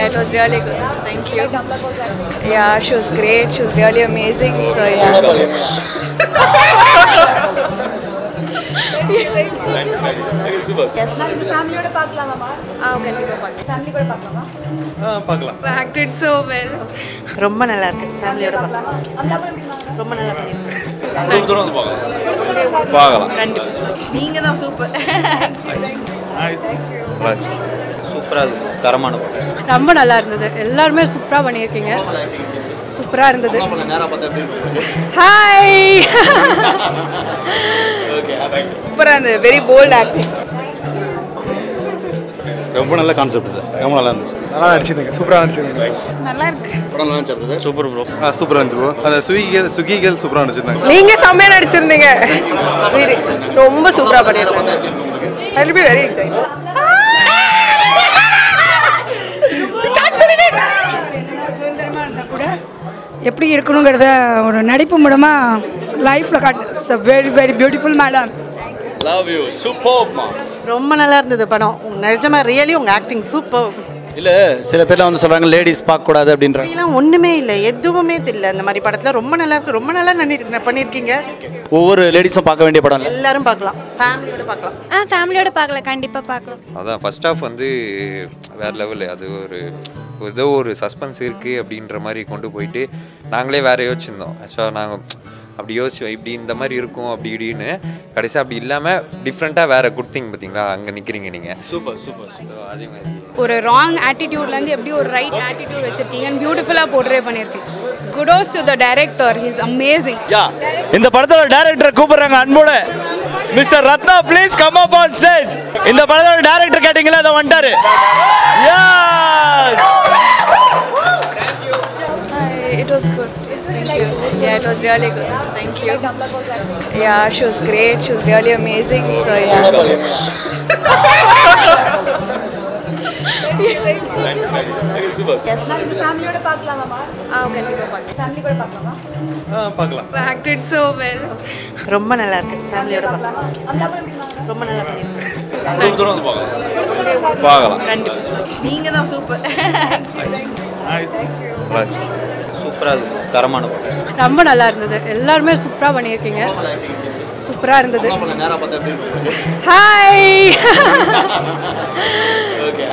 Yeah, it was really good. Thank you. Yeah, she was great. She was really amazing. So yeah. Yes. Family oda paakalaama kandipa paakalaam. Family kuda paakalaama. பார்க்கலாம். Acted so well. ரொம்ப நல்லா இருக்கு. Family oda paakalaama. அம்மா எப்படி இருந்தாங்க? ரொம்ப நல்லா பண்ணிருக்காங்க. தூரம் வந்து பார்க்கலாம். பார்க்கலாம். கண்டிப்பா. நீங்க தான் சூப்பர். நைஸ். சூப்பரா இருக்கு. தரமான படம். ரொம்ப நல்லா இருந்தது. எல்லாரும் சூப்பரா பண்ணிருக்கீங்க. சூப்பரா இருந்தது. நேரா பார்த்தா எப்படி இருக்கு? ஹாய். ஓகே. சூப்பரா இருந்தது. Very bold acting. ரொம்ப நல்ல கான்செப்ட் சார். ரொம்ப நல்லா இருந்துச்சு. நல்லா நடிச்சிருந்தீங்க. சூப்பரா நடிச்சிருந்தீங்க. நல்லா இருக்கு. படம் நல்லா இருந்துச்சு. Super bro. சூப்பரா இருந்துச்சு ப்ரோ. அந்த சுகிகள் சூப்பரா நடிச்சிருந்தாங்க. நீங்க செம்மையா நடிச்சிருந்தீங்க. ரொம்ப சூப்பரா பண்ணிருக்கீங்க. I will be very excited. எப்படி இருக்கணுங்கிறத ஒரு நடிப்பு மூலமாக லைஃப்பில் காட்டு. Very very beautiful madam. Love you. Super mass. ரொம்ப நல்லா இருந்தது படம். நிஜமா ரியலி உங்க ஆக்டிங் சூப்பர். இல்ல சில பேர்லாம் வந்து சொல்றாங்க லேடிஸ் பார்க்க கூடாது அப்படின்றாங்க. இதெல்லாம் ஒண்ணுமே இல்லை, எதுவுமே தெரியல. அந்த மாதிரி படத்துல ரொம்ப நல்லா இருக்கு. ரொம்ப நல்லா பண்ணிருக்கீங்க. ஒவ்வொரு லேடிஸும் பார்க்க வேண்டிய படம். எல்லாரும் பார்க்கலாம். ஃபேமிலியோட பார்க்கலாம். ஃபேமிலியோட பார்க்கலாம். கண்டிப்பா பார்க்கலாம். அதான் ஃபர்ஸ்ட் ஹாஃப் வந்து வேறு லெவலு. அது ஏதோ ஒரு சஸ்பென்ஸ் இருக்குது அப்படின்ற மாதிரி கொண்டு போயிட்டு நாங்களே வேறு யோசிச்சிருந்தோம். ஆக்சுவலாக நாங்கள் அப்படி யோசிச்சோம், இப்படி இந்த மாதிரி இருக்கும் அப்படி இப்படின்னு. கடைசியாக அப்படி இல்லாமல் டிஃப்ரெண்ட்டாக வேறு குட் திங் பார்த்தீங்களா, அங்கே நிற்கிறீங்க நீங்கள். Super super. அதே மாதிரி ஒரு ராங் ஆட்டிடியூட்லேருந்து எப்படி ஒரு ரைட் ஆட்டிடியூட் வச்சுருக்கீங்கன்னு பியூட்டிஃபுல்லாக போர்ட்ரே பண்ணியிருக்கீங்க. Kudos to the director. He is amazing. இந்த படத்தோட டைரக்டர் கூப்பிடுறாங்க அன்போட. Mister Ratna please come up on stage. இந்த படத்தோட டைரக்டர் கேட்டிங்களா, அதை வந்துட்டாரு. S. It was good. Thank you. Yeah, it was really good. Thank you. Yeah, she was great. She was really amazing. So yeah. Yes. Family oda paakalaama kandipa paakalaam. Family kuda paakalaama. பார்க்கலாம். Acted so well. ரொம்ப நல்லா இருக்கு. Family oda paakalaama. அம்மா எப்படி இருந்தாங்க? ரொம்ப நல்லா பண்ணிருக்காங்க. தூரம் வந்து பார்க்கலாம். பார்க்கலாம். கண்டிப்பா. நீங்க தான் சூப்பர். நைஸ். சூப்பரா இருக்கு. தரமான படம். ரொம்ப நல்லா இருந்தது. எல்லாரும் சூப்பரா பண்ணிருக்கீங்க. சூப்பரா இருந்தது. நேரா பார்த்தா எப்படி இருக்கு? ஹாய். ஓகே.